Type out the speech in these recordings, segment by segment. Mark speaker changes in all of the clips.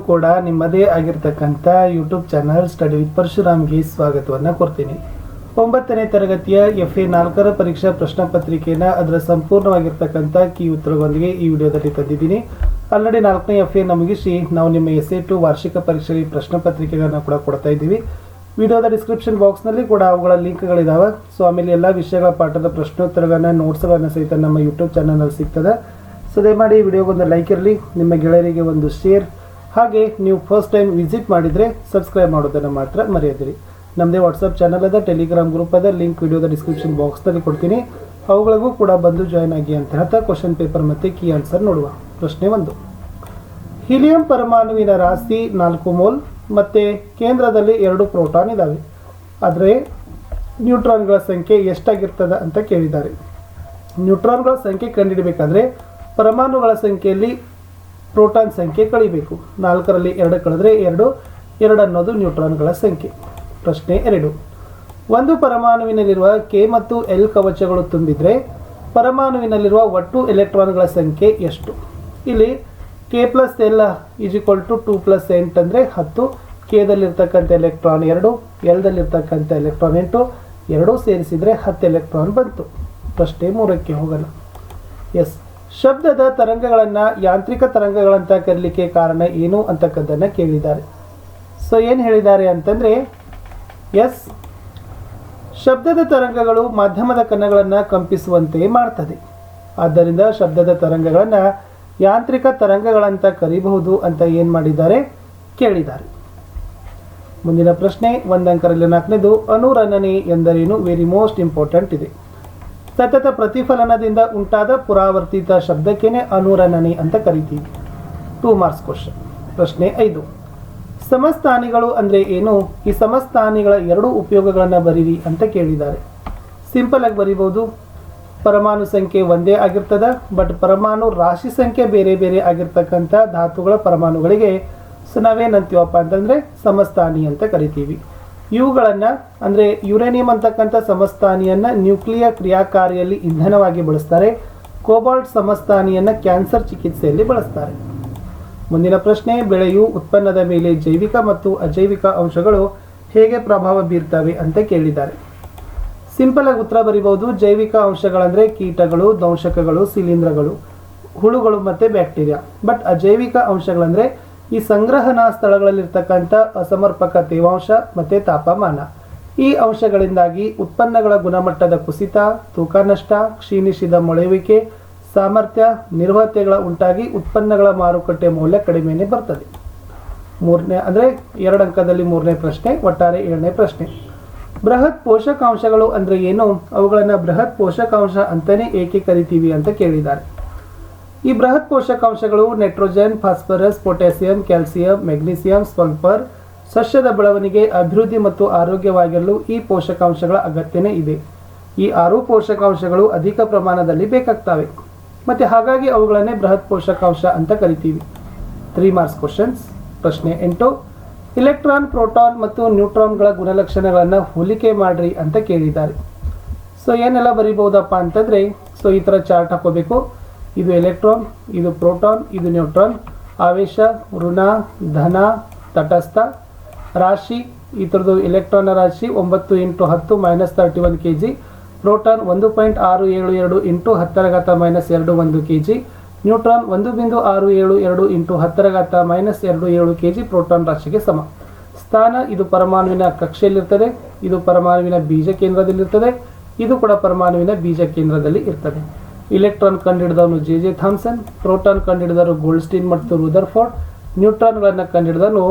Speaker 1: ಕೂಡ ನಿಮ್ಮದೇ ಆಗಿರ್ತಕ್ಕಂಥ ಯೂಟ್ಯೂಬ್ ಚಾನಲ್ ಸ್ಟಡಿ ವಿತ್ ಪರಶುರಾಮ್ಗೆ ಸ್ವಾಗತವನ್ನು ಕೊಡ್ತೀನಿ. 9ನೇ ತರಗತಿಯ FA 4ರ ಪರೀಕ್ಷಾ ಪ್ರಶ್ನೆ ಪತ್ರಿಕೆಯನ್ನು ಅದರ ಸಂಪೂರ್ಣವಾಗಿರ್ತಕ್ಕಂಥ ಕೀ ಉತ್ತರಗಳೊಂದಿಗೆ ಈ ವಿಡಿಯೋದಲ್ಲಿ ತಂದಿದ್ದೀನಿ. ಆಲ್ರೆಡಿ 4ನೇ FA ಮುಗಿಸಿ ನಾವು ನಿಮ್ಮ SA2 ವಾರ್ಷಿಕ ಪರೀಕ್ಷೆಗೆ ಪ್ರಶ್ನೆ ಪತ್ರಿಕೆಗಳನ್ನು ಕೂಡ ಕೊಡ್ತಾ ಇದ್ದೀವಿ. ವಿಡಿಯೋದ ಡಿಸ್ಕ್ರಿಪ್ಷನ್ ಬಾಕ್ಸ್ನಲ್ಲಿ ಕೂಡ ಅವುಗಳ ಲಿಂಕ್ಗಳಿದ್ದಾವೆ. ಸೊ ಆಮೇಲೆ ಎಲ್ಲ ವಿಷಯಗಳ ಪಾಠದ ಪ್ರಶ್ನೋತ್ತರಗಳನ್ನು ನೋಟ್ಸ್ಗಳನ್ನು ಸಹಿತ ನಮ್ಮ ಯೂಟ್ಯೂಬ್ ಚಾನಲ್ನಲ್ಲಿ ಸಿಗ್ತದೆ. ಸೊ ದಯಮಾಡಿ ವಿಡಿಯೋಗೊಂದು ಲೈಕ್ ಇರಲಿ, ನಿಮ್ಮ ಗೆಳೆಯರಿಗೆ ಒಂದು ಶೇರ್, ಹಾಗೆ ನೀವು ಫಸ್ಟ್ ಟೈಮ್ ವಿಸಿಟ್ ಮಾಡಿದರೆ ಸಬ್ಸ್ಕ್ರೈಬ್ ಮಾಡೋದನ್ನು ಮಾತ್ರ ಮರೆಯದಿರಿ. ನಮ್ಮದೇ ವಾಟ್ಸಪ್ ಚಾನಲ್ ಅದ, ಟೆಲಿಗ್ರಾಮ್ ಗ್ರೂಪ್ ಅದ, ಲಿಂಕ್ ವಿಡಿಯೋದ ಡಿಸ್ಕ್ರಿಪ್ಷನ್ ಬಾಕ್ಸ್ನಲ್ಲಿ ಕೊಡ್ತೀನಿ. ಅವುಗಳಿಗೂ ಕೂಡ ಬಂದು ಜಾಯ್ನ್ ಆಗಿ ಅಂತ ಹೇಳ್ತಾ ಕ್ವಶನ್ ಪೇಪರ್ ಮತ್ತು ಕೀ ಆನ್ಸರ್ ನೋಡುವ. ಪ್ರಶ್ನೆ 1. ಹೀಲಿಯಂ ಪರಮಾಣುವಿನ ರಾಶಿ 4 ಮೋಲ್ ಮತ್ತು ಕೇಂದ್ರದಲ್ಲಿ 2 ಪ್ರೋಟಾನ್ ಇದ್ದಾವೆ. ಆದರೆ ನ್ಯೂಟ್ರಾನ್ಗಳ ಸಂಖ್ಯೆ ಎಷ್ಟಾಗಿರ್ತದೆ ಅಂತ ಕೇಳಿದ್ದಾರೆ. ನ್ಯೂಟ್ರಾನ್ಗಳ ಸಂಖ್ಯೆ ಕಂಡುಹಿಡಬೇಕಾದ್ರೆ ಪರಮಾಣುಗಳ ಸಂಖ್ಯೆಯಲ್ಲಿ ಪ್ರೋಟಾನ್ ಸಂಖ್ಯೆ ಕಳಿಬೇಕು. 4ರಲ್ಲಿ 2 ಕಳೆದ್ರೆ 2 ಅನ್ನೋದು ನ್ಯೂಟ್ರಾನ್ಗಳ ಸಂಖ್ಯೆ. ಪ್ರಶ್ನೆ 2. ಒಂದು ಪರಮಾಣುವಿನಲ್ಲಿರುವ K ಮತ್ತು L ಕವಚಗಳು ತುಂಬಿದರೆ ಪರಮಾಣುವಿನಲ್ಲಿರುವ ಒಟ್ಟು ಎಲೆಕ್ಟ್ರಾನ್ಗಳ ಸಂಖ್ಯೆ ಎಷ್ಟು? ಇಲ್ಲಿ K + L = 2 + 8 ಅಂದರೆ 10. Kದಲ್ಲಿರ್ತಕ್ಕಂಥ ಎಲೆಕ್ಟ್ರಾನ್ 2, Lದಲ್ಲಿರ್ತಕ್ಕಂಥ ಎಲೆಕ್ಟ್ರಾನ್ 8, ಎರಡೂ ಸೇರಿಸಿದರೆ 10 ಎಲೆಕ್ಟ್ರಾನ್ ಬಂತು. ಪ್ರಶ್ನೆ 3ಕ್ಕೆ ಹೋಗೋಣ. ಎಸ್, ಶಬ್ದದ ತರಂಗಗಳನ್ನು ಯಾಂತ್ರಿಕ ತರಂಗಗಳಂತ ಕರೀಲಿಕ್ಕೆ ಕಾರಣ ಏನು ಅಂತಕ್ಕದ್ದನ್ನು ಕೇಳಿದ್ದಾರೆ. ಸೊ ಏನು ಹೇಳಿದ್ದಾರೆ ಅಂತಂದರೆ, ಎಸ್, ಶಬ್ದದ ತರಂಗಗಳು ಮಾಧ್ಯಮದ ಕಣಗಳನ್ನು ಕಂಪಿಸುವಂತೆ ಮಾಡ್ತದೆ. ಆದ್ದರಿಂದ ಶಬ್ದದ ತರಂಗಗಳನ್ನು ಯಾಂತ್ರಿಕ ತರಂಗಗಳಂತ ಕರೀಬಹುದು ಅಂತ ಏನು ಮಾಡಿದ್ದಾರೆ ಕೇಳಿದ್ದಾರೆ. ಮುಂದಿನ ಪ್ರಶ್ನೆ 1 ಅಂಕದಲ್ಲಿ 4ನೇದು, ಅನುರಣನೆ ಎಂದರೇನು? ವೆರಿ ಮೋಸ್ಟ್ ಇಂಪಾರ್ಟೆಂಟ್ ಇದೆ. ಸತತ ಪ್ರತಿಫಲನದಿಂದ ಉಂಟಾದ ಪುರಾವರ್ತಿತ ಶಬ್ದಕ್ಕೇನೆ ಅನುರಣನೆ ಅಂತ ಕರಿತೀವಿ. 2 ಮಾರ್ಕ್ಸ್ ಕ್ವಶನ್. ಪ್ರಶ್ನೆ 5. ಸಮಸ್ಥಾನಿಗಳು ಅಂದರೆ ಏನು? ಈ ಸಮಸ್ಥಾನಿಗಳ 2 ಉಪಯೋಗಗಳನ್ನು ಬರೀರಿ ಅಂತ ಕೇಳಿದ್ದಾರೆ. ಸಿಂಪಲ್ ಆಗಿ ಬರೀಬಹುದು. ಪರಮಾಣು ಸಂಖ್ಯೆ ಒಂದೇ ಆಗಿರ್ತದೆ, ಬಟ್ ಪರಮಾಣು ರಾಶಿ ಸಂಖ್ಯೆ ಬೇರೆ ಬೇರೆ ಆಗಿರ್ತಕ್ಕಂಥ ಧಾತುಗಳ ಪರಮಾಣುಗಳಿಗೆ ನಾವೇನಂತೀವಪ್ಪ ಅಂತಂದರೆ ಸಮಸ್ಥಾನಿ ಅಂತ ಕರಿತೀವಿ. ಇವುಗಳನ್ನು ಅಂದರೆ ಯುರೇನಿಯಂ ಅಂತಕ್ಕಂಥ ಸಮಸ್ಥಾನಿಯನ್ನು ನ್ಯೂಕ್ಲಿಯರ್ ಕ್ರಿಯಾಕಾರಿಯಲ್ಲಿ ಇಂಧನವಾಗಿ ಬಳಸ್ತಾರೆ. ಕೋಬಾಲ್ಟ್ ಸಮಸ್ಥಾನಿಯನ್ನು ಕ್ಯಾನ್ಸರ್ ಚಿಕಿತ್ಸೆಯಲ್ಲಿ ಬಳಸ್ತಾರೆ. ಮುಂದಿನ ಪ್ರಶ್ನೆ, ಬೆಳೆಯು ಉತ್ಪನ್ನದ ಮೇಲೆ ಜೈವಿಕ ಮತ್ತು ಅಜೈವಿಕ ಅಂಶಗಳು ಹೇಗೆ ಪ್ರಭಾವ ಬೀರ್ತವೆ ಅಂತ ಕೇಳಿದ್ದಾರೆ. ಸಿಂಪಲ್ ಆಗಿ ಉತ್ತರ ಬರೀಬಹುದು. ಜೈವಿಕ ಅಂಶಗಳಂದರೆ ಕೀಟಗಳು, ದಂಶಕಗಳು, ಶಿಲೀಂಧ್ರಗಳು, ಹುಳುಗಳು ಮತ್ತು ಬ್ಯಾಕ್ಟೀರಿಯಾ. ಬಟ್ ಅಜೈವಿಕ ಅಂಶಗಳಂದರೆ ಈ ಸಂಗ್ರಹಣಾ ಸ್ಥಳಗಳಲ್ಲಿರ್ತಕ್ಕಂಥ ಅಸಮರ್ಪಕ ತೇವಾಂಶ ಮತ್ತು ತಾಪಮಾನ. ಈ ಅಂಶಗಳಿಂದಾಗಿ ಉತ್ಪನ್ನಗಳ ಗುಣಮಟ್ಟದ ಕುಸಿತ, ತೂಕ ನಷ್ಟ, ಕ್ಷೀಣಿಸಿದ ಮೊಳೆಯುವಿಕೆ, ಸಾಮರ್ಥ್ಯ, ನಿರ್ವಹತೆಗಳ ಉಂಟಾಗಿ ಉತ್ಪನ್ನಗಳ ಮಾರುಕಟ್ಟೆ ಮೌಲ್ಯ ಕಡಿಮೆನೇ ಬರ್ತದೆ. 3ನೇ ಅಂದರೆ 2 ಅಂಕದಲ್ಲಿ 3ನೇ ಪ್ರಶ್ನೆ, ಒಟ್ಟಾರೆ 7ನೇ ಪ್ರಶ್ನೆ. ಬೃಹತ್ ಪೋಷಕಾಂಶಗಳು ಅಂದರೆ ಏನು? ಅವುಗಳನ್ನು ಬೃಹತ್ ಪೋಷಕಾಂಶ ಅಂತಲೇ ಏಕೆ ಕರಿತೀವಿ ಅಂತ ಕೇಳಿದ್ದಾರೆ. ಈ ಬೃಹತ್ ಪೋಷಕಾಂಶಗಳು nitrogen, phosphorus, potassium, calcium, magnesium, sulphur. ಸಸ್ಯದ ಬೆಳವಣಿಗೆ, ಅಭಿವೃದ್ಧಿ ಮತ್ತು ಆರೋಗ್ಯವಾಗಿರಲು ಈ ಪೋಷಕಾಂಶಗಳ ಅಗತ್ಯನೇ ಇದೆ. ಈ 6 ಪೋಷಕಾಂಶಗಳು ಅಧಿಕ ಪ್ರಮಾಣದಲ್ಲಿ ಬೇಕಾಗ್ತವೆ ಮತ್ತು ಹಾಗಾಗಿ ಅವುಗಳನ್ನೇ ಬೃಹತ್ ಪೋಷಕಾಂಶ ಅಂತ ಕರಿತೀವಿ. 3 ಮಾರ್ಕ್ಸ್ ಕ್ವಶನ್ಸ್. ಪ್ರಶ್ನೆ 8. ಇಲೆಕ್ಟ್ರಾನ್, ಪ್ರೋಟಾನ್ ಮತ್ತು ನ್ಯೂಟ್ರಾನ್ಗಳ ಗುಣಲಕ್ಷಣಗಳನ್ನು ಹೋಲಿಕೆ ಮಾಡ್ರಿ ಅಂತ ಕೇಳಿದ್ದಾರೆ. ಸೊ ಏನೆಲ್ಲ ಬರೀಬಹುದಪ್ಪ ಅಂತಂದರೆ, ಸೊ ಈ ಥರ ಚಾರ್ಟ್ ಹಾಕೋಬೇಕು. ಇದು ಎಲೆಕ್ಟ್ರಾನ್, ಇದು ಪ್ರೋಟಾನ್, ಇದು ನ್ಯೂಟ್ರಾನ್. ಆವೇಶ, ಋಣ, ಧನ, ತಟಸ್ಥ. ರಾಶಿ, ಈ ಥರದ್ದು ಎಲೆಕ್ಟ್ರಾನ್ ರಾಶಿ 9 × 10 - 31 kg. Proton 1.672 × 10 - 21 kg. Neutron 1.672 × 10 - 27 kg proton ರಾಶಿಗೆ ಸಮ. ಸ್ಥಾನ, ಇದು ಪರಮಾಣುವಿನ ಕಕ್ಷೆಯಲ್ಲಿರ್ತದೆ, ಇದು ಪರಮಾಣುವಿನ ಬೀಜ ಕೇಂದ್ರದಲ್ಲಿರ್ತದೆ, ಇದು ಕೂಡ ಪರಮಾಣುವಿನ ಬೀಜ ಕೇಂದ್ರದಲ್ಲಿ ಇರ್ತದೆ. ಇಲೆಕ್ಟ್ರಾನ್ ಕಂಡುಹಿಡಿದವನು JJ ಥಾಮ್ಸನ್, ಪ್ರೋಟಾನ್ ಕಂಡುಹಿಡಿದವರು ಗೋಲ್ಡ್ಸ್ಟೀನ್ ಮತ್ತು ರುದರ್ಫೋರ್ಡ್, ನ್ಯೂಟ್ರಾನ್ಗಳನ್ನು ಕಂಡುಹಿಡಿದವನು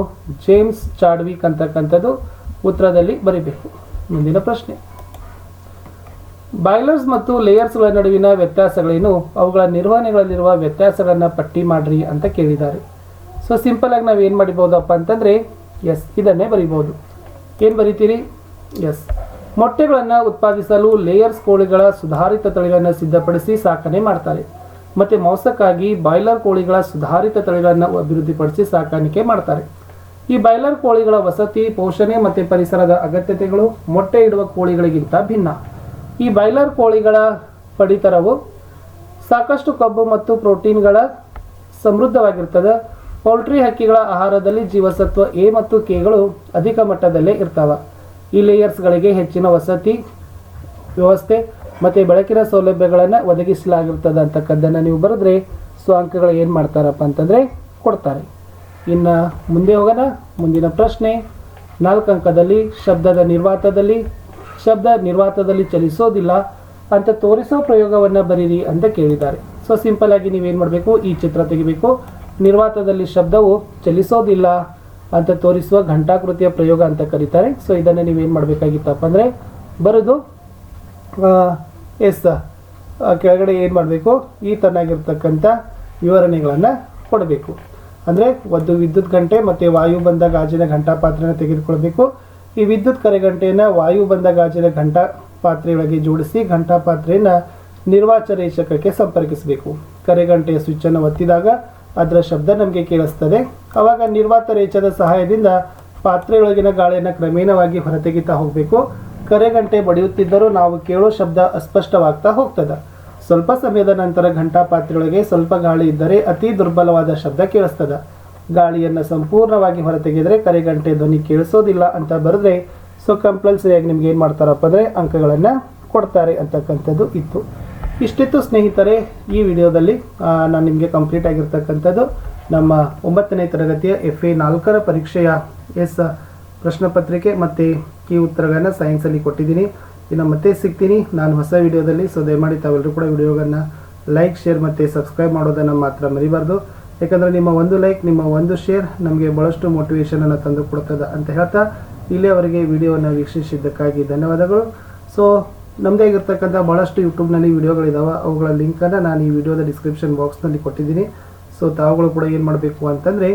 Speaker 1: ಜೇಮ್ಸ್ ಚಾಡ್ವಿಕ್ ಅಂತಕ್ಕಂಥದ್ದು ಉತ್ತರದಲ್ಲಿ ಬರೀಬೇಕು. ಮುಂದಿನ ಪ್ರಶ್ನೆ, ಬಾಯ್ಲರ್ಸ್ ಮತ್ತು ಲೇಯರ್ಸ್ಗಳ ನಡುವಿನ ವ್ಯತ್ಯಾಸಗಳೇನು? ಅವುಗಳ ನಿರ್ವಹಣೆಗಳಲ್ಲಿರುವ ವ್ಯತ್ಯಾಸಗಳನ್ನು ಪಟ್ಟಿ ಮಾಡ್ರಿ ಅಂತ ಕೇಳಿದ್ದಾರೆ. ಸೊ ಸಿಂಪಲ್ ಆಗಿ ನಾವು ಏನು ಮಾಡಿಬಹುದಪ್ಪ ಅಂತಂದರೆ, ಎಸ್, ಇದನ್ನೇ ಬರೀಬಹುದು. ಏನು ಬರೀತೀರಿ? ಎಸ್, ಮೊಟ್ಟೆಗಳನ್ನು ಉತ್ಪಾದಿಸಲು ಲೇಯರ್ಸ್ ಕೋಳಿಗಳ ಸುಧಾರಿತ ತಳಿಗಳನ್ನು ಸಿದ್ಧಪಡಿಸಿ ಸಾಕಣೆ ಮಾಡ್ತಾರೆ ಮತ್ತು ಮಾಂಸಕ್ಕಾಗಿ ಬಾಯ್ಲರ್ ಕೋಳಿಗಳ ಸುಧಾರಿತ ತಳಿಗಳನ್ನು ಅಭಿವೃದ್ಧಿಪಡಿಸಿ ಸಾಕಾಣಿಕೆ ಮಾಡ್ತಾರೆ. ಈ ಬಾಯ್ಲರ್ ಕೋಳಿಗಳ ವಸತಿ, ಪೋಷಣೆ ಮತ್ತು ಪರಿಸರದ ಅಗತ್ಯತೆಗಳು ಮೊಟ್ಟೆ ಇಡುವ ಕೋಳಿಗಳಿಗಿಂತ ಭಿನ್ನ. ಈ ಬಾಯ್ಲರ್ ಕೋಳಿಗಳ ಪಡಿತರವು ಸಾಕಷ್ಟು ಕೊಬ್ಬು ಮತ್ತು ಪ್ರೋಟೀನ್ಗಳ ಸಮೃದ್ಧವಾಗಿರ್ತದೆ. ಪೌಲ್ಟ್ರಿ ಹಕ್ಕಿಗಳ ಆಹಾರದಲ್ಲಿ ಜೀವಸತ್ವ ಎ ಮತ್ತು ಕೆಗಳು ಅಧಿಕ ಮಟ್ಟದಲ್ಲೇ ಇರ್ತಾವ. ಈ ಲೇಯರ್ಸ್ಗಳಿಗೆ ಹೆಚ್ಚಿನ ವಸತಿ ವ್ಯವಸ್ಥೆ ಮತ್ತು ಬೆಳಕಿನ ಸೌಲಭ್ಯಗಳನ್ನು ಒದಗಿಸಲಾಗಿರ್ತದೆ ಅಂತಕ್ಕದ್ದನ್ನು ನೀವು ಬರೆದ್ರೆ ಸೊ ಅಂಕಗಳು ಏನು ಮಾಡ್ತಾರಪ್ಪ ಅಂತಂದರೆ ಕೊಡ್ತಾರೆ. ಇನ್ನು ಮುಂದೆ ಹೋಗೋಣ. ಮುಂದಿನ ಪ್ರಶ್ನೆ 4 ಅಂಕದಲ್ಲಿ ಶಬ್ದ ನಿರ್ವಾತದಲ್ಲಿ ಚಲಿಸೋದಿಲ್ಲ ಅಂತ ತೋರಿಸೋ ಪ್ರಯೋಗವನ್ನು ಬರೀರಿ ಅಂತ ಕೇಳಿದ್ದಾರೆ. ಸೊ ಸಿಂಪಲ್ ಆಗಿ ನೀವೇನು ಮಾಡಬೇಕು, ಈ ಚಿತ್ರ ತೆಗಿಬೇಕು. ನಿರ್ವಾತದಲ್ಲಿ ಶಬ್ದವು ಚಲಿಸೋದಿಲ್ಲ ಅಂತ ತೋರಿಸುವ ಘಂಟಾಕೃತಿಯ ಪ್ರಯೋಗ ಅಂತ ಕರೀತಾರೆ. ಸೊ ಇದನ್ನು ನೀವೇನು ಮಾಡಬೇಕಾಗಿತ್ತಪ್ಪ ಅಂದರೆ ಬರೆದು ಕೆಳಗಡೆ ಏನು ಮಾಡಬೇಕು, ಈ ತರನಾಗಿರ್ತಕ್ಕಂಥ ವಿವರಣೆಗಳನ್ನು ಕೊಡಬೇಕು. ಅಂದರೆ ಒಂದು ವಿದ್ಯುತ್ ಗಂಟೆ ಮತ್ತು ವಾಯು ಬಂದ ಗಾಜಿನ ಘಂಟಾ ಪಾತ್ರೆನ ತೆಗೆದುಕೊಳ್ಬೇಕು. ಈ ವಿದ್ಯುತ್ ಕರೆಗಂಟೆಯನ್ನು ವಾಯು ಬಂದ ಗಾಜಿನ ಘಂಟಾ ಪಾತ್ರೆಯೊಳಗೆ ಜೋಡಿಸಿ ಘಂಟಾ ಪಾತ್ರೆಯನ್ನು ನಿರ್ವಾತ ರೇಚಕಕ್ಕೆ ಸಂಪರ್ಕಿಸಬೇಕು. ಕರೆಗಂಟೆಯ ಸ್ವಿಚ್ಚನ್ನು ಒತ್ತಿದಾಗ ಅದರ ಶಬ್ದ ನಮಗೆ ಕೇಳಿಸ್ತದೆ. ಆವಾಗ ನಿರ್ವಾತ ರೇಚದ ಸಹಾಯದಿಂದ ಪಾತ್ರೆಯೊಳಗಿನ ಗಾಳಿಯನ್ನು ಕ್ರಮೇಣವಾಗಿ ಹೊರತೆಗಿತಾ ಹೋಗಬೇಕು. ಕರೆಗಂಟೆ ಬಡಿಯುತ್ತಿದ್ದರೂ ನಾವು ಕೇಳೋ ಶಬ್ದ ಅಸ್ಪಷ್ಟವಾಗ್ತಾ ಹೋಗ್ತದೆ. ಸ್ವಲ್ಪ ಸಮಯದ ನಂತರ ಘಂಟಾ ಪಾತ್ರೆಯೊಳಗೆ ಸ್ವಲ್ಪ ಗಾಳಿ ಇದ್ದರೆ ಅತಿ ದುರ್ಬಲವಾದ ಶಬ್ದ ಕೇಳಿಸ್ತದೆ. ಗಾಳಿಯನ್ನು ಸಂಪೂರ್ಣವಾಗಿ ಹೊರತೆಗೆದರೆ ಕರೆಗಂಟೆ ಧ್ವನಿ ಕೇಳಿಸೋದಿಲ್ಲ ಅಂತ ಬರೆದ್ರೆ ಸೊ ಕಂಪಲ್ಸರಿಯಾಗಿ ನಿಮ್ಗೆ ಏನು ಮಾಡ್ತಾರಪ್ಪ ಅಂದರೆ ಅಂಕಗಳನ್ನು ಕೊಡ್ತಾರೆ ಅಂತಕ್ಕಂಥದ್ದು ಇತ್ತು. ಇಷ್ಟಿತ್ತು ಸ್ನೇಹಿತರೆ ಈ ವಿಡಿಯೋದಲ್ಲಿ. ನಾನು ನಿಮಗೆ ಕಂಪ್ಲೀಟ್ ಆಗಿರ್ತಕ್ಕಂಥದ್ದು ನಮ್ಮ 9ನೇ ತರಗತಿಯ FA 4ರ ಪರೀಕ್ಷೆಯ ಪ್ರಶ್ನೆ ಪತ್ರಿಕೆ ಮತ್ತು ಈ ಉತ್ತರಗಳನ್ನು ಸೈನ್ಸಲ್ಲಿ ಕೊಟ್ಟಿದ್ದೀನಿ. ಇನ್ನು ಮತ್ತೆ ಸಿಗ್ತೀನಿ ನಾನು ಹೊಸ ವಿಡಿಯೋದಲ್ಲಿ. ಸೊ ದಯಮಾಡಿ ತಾವೆಲ್ಲರೂ ಕೂಡ ವಿಡಿಯೋಗಳನ್ನು ಲೈಕ್, ಶೇರ್ ಮತ್ತು ಸಬ್ಸ್ಕ್ರೈಬ್ ಮಾಡೋದನ್ನು ಮಾತ್ರ ಮರಿಬಾರ್ದು. ಯಾಕಂದರೆ ನಿಮ್ಮ ಒಂದು ಲೈಕ್, ನಿಮ್ಮ ಒಂದು ಶೇರ್ ನಮಗೆ ಭಾಳಷ್ಟು ಮೋಟಿವೇಶನನ್ನು ತಂದು ಕೊಡ್ತದೆ ಅಂತ ಹೇಳ್ತಾ ಇಲ್ಲಿಯವರೆಗೆ ವಿಡಿಯೋವನ್ನು ವೀಕ್ಷಿಸಿದ್ದಕ್ಕಾಗಿ ಧನ್ಯವಾದಗಳು. ಸೊ ನಮ್ಮದೇ ಆಗಿರ್ತಕ್ಕಂಥ ಭಾಳಷ್ಟು ಯೂಟ್ಯೂಬ್ನಲ್ಲಿ ವಿಡಿಯೋಗಳಿದ್ದಾವೆ. ಅವುಗಳ ಲಿಂಕನ್ನು ನಾನು ಈ ವಿಡಿಯೋದ ಡಿಸ್ಕ್ರಿಪ್ಷನ್ ಬಾಕ್ಸ್ನಲ್ಲಿ ಕೊಟ್ಟಿದ್ದೀನಿ. ಸೊ ತಾವುಗಳು ಕೂಡ ಏನು ಮಾಡಬೇಕು ಅಂತಂದರೆ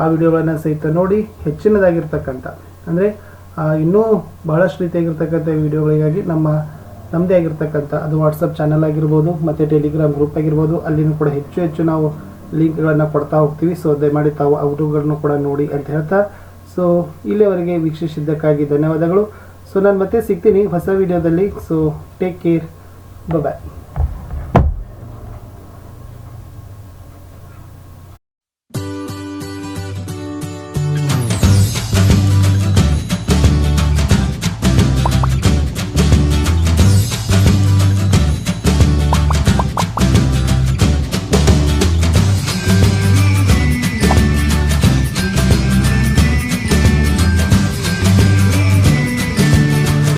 Speaker 1: ಆ ವಿಡಿಯೋಗಳನ್ನು ಸಹಿತ ನೋಡಿ ಹೆಚ್ಚಿನದಾಗಿರ್ತಕ್ಕಂಥ ಅಂದರೆ ಇನ್ನೂ ಬಹಳಷ್ಟು ರೀತಿಯಾಗಿರ್ತಕ್ಕಂಥ ವಿಡಿಯೋಗಳಿಗಾಗಿ ನಮ್ಮದೇ ಆಗಿರ್ತಕ್ಕಂಥ ಅದು ವಾಟ್ಸಪ್ ಚಾನಲ್ ಆಗಿರ್ಬೋದು ಮತ್ತು ಟೆಲಿಗ್ರಾಮ್ ಗ್ರೂಪ್ ಆಗಿರ್ಬೋದು, ಅಲ್ಲಿನೂ ಕೂಡ ಹೆಚ್ಚು ನಾವು ಲಿಂಕ್ಗಳನ್ನು ಕೊಡ್ತಾ ಹೋಗ್ತೀವಿ. ಸೊ ದಯಮಾಡಿ ತಾವು ಅವುಗಳನ್ನು ಕೂಡ ನೋಡಿ ಅಂತ ಹೇಳ್ತಾ ಸೊ ಇಲ್ಲಿಯವರೆಗೆ ವೀಕ್ಷಿಸಿದ್ದಕ್ಕಾಗಿ ಧನ್ಯವಾದಗಳು. ಸೊ ನಾನು ಮತ್ತೆ ಸಿಗ್ತೀನಿ ಹೊಸ ವಿಡಿಯೋದಲ್ಲಿ. ಸೊ ಟೇಕ್ ಕೇರ್, ಬಾಯ್.